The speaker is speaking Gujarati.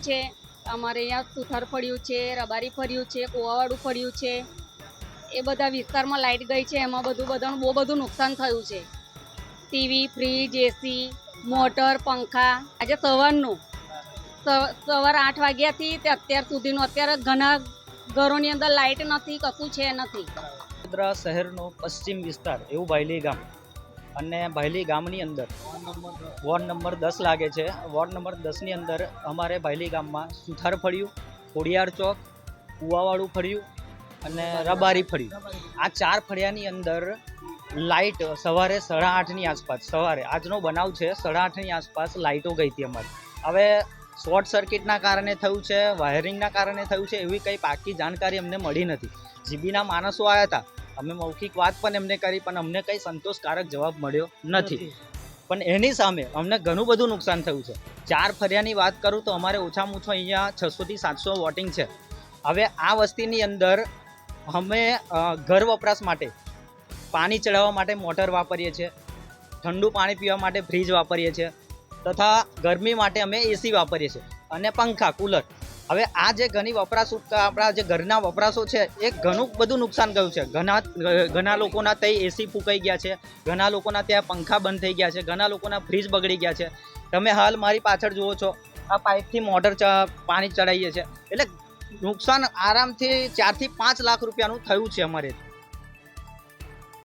છે અમારે અહીંયા સુથાર ફળ્યું છે, રબારી ફળ્યું છે, કોવાવાડું ફળ્યું છે. એ બધા વિસ્તારમાં લાઇટ ગઈ છે, એમાં બધાનું બહુ બધું નુકસાન થયું છે. ટીવી, ફ્રીજ, એસી, મોટર, પંખા. આજે સવારનું સવાર 8 વાગ્યાથી તે અત્યાર સુધીનું અત્યારે ઘણા ઘરોની અંદર લાઇટ નથી, કશું છે નથી. વડોદરા શહેરનો પશ્ચિમ વિસ્તાર એવું ભાયલી ગામ, અને ભાયલી ગામની અંદર વોર્ડ નંબર 10 લાગે છે. વોર્ડ નંબર 10ની અંદર અમારે ભાયલી ગામમાં સુથાર ફળ્યું, ખોડિયાર ચોક, કુવાવાળું ફળ્યું અને રબારી ફળ્યું. આ 4 ફળિયાની અંદર લાઇટ સવારે 8:30ની આસપાસ, સવારે આજનો બનાવ છે, 8:30ની આસપાસ લાઇટો ગઈ હતી અમારી. હવે શોર્ટ સર્કિટના કારણે થયું છે, વાયરિંગના કારણે થયું છે, એવી કંઈ પાકી જાણકારી અમને મળી નથી. જીબીના માણસો આવ્યા હતા, અમે મૌખિક વાત પણ એમને કરી, પણ અમને કંઈ સંતોષકારક જવાબ મળ્યો નથી. પણ એની સામે અમને ઘણું બધું નુકસાન થયું છે. 4 ફળિયાની વાત કરું તો અમારે ઓછામાં ઓછું અહીંયા 600 થી 700 વોટિંગ છે. હવે આ વસ્તીની અંદર અમે ઘર વપરાશ માટે પાણી ચડાવવા માટે મોટર વાપરીએ છીએ, ઠંડુ પાણી પીવા માટે ફ્રીજ વાપરીએ છીએ, તથા ગરમી માટે અમે એસી વાપરીએ છીએ અને પંખા, કુલર. હવે આ જે ઘણી વપરાશ આપણા જે ઘરના વપરાશો છે એ ઘણું બધું નુકસાન ગયું છે. ઘણા લોકોના ત્યાં એસી ફૂંકાઈ ગયા છે, ઘણા લોકોના ત્યાં પંખા બંધ થઈ ગયા છે, ઘણા લોકોના ફ્રીજ બગડી ગયા છે. તમે હાલ મારી પાછળ જુઓ છો, આ પાઇપથી મોટર પાણી ચડાવીએ છીએ. એટલે નુકસાન આરામથી 4 થી 5 લાખ રૂપિયાનું થયું છે અમારે.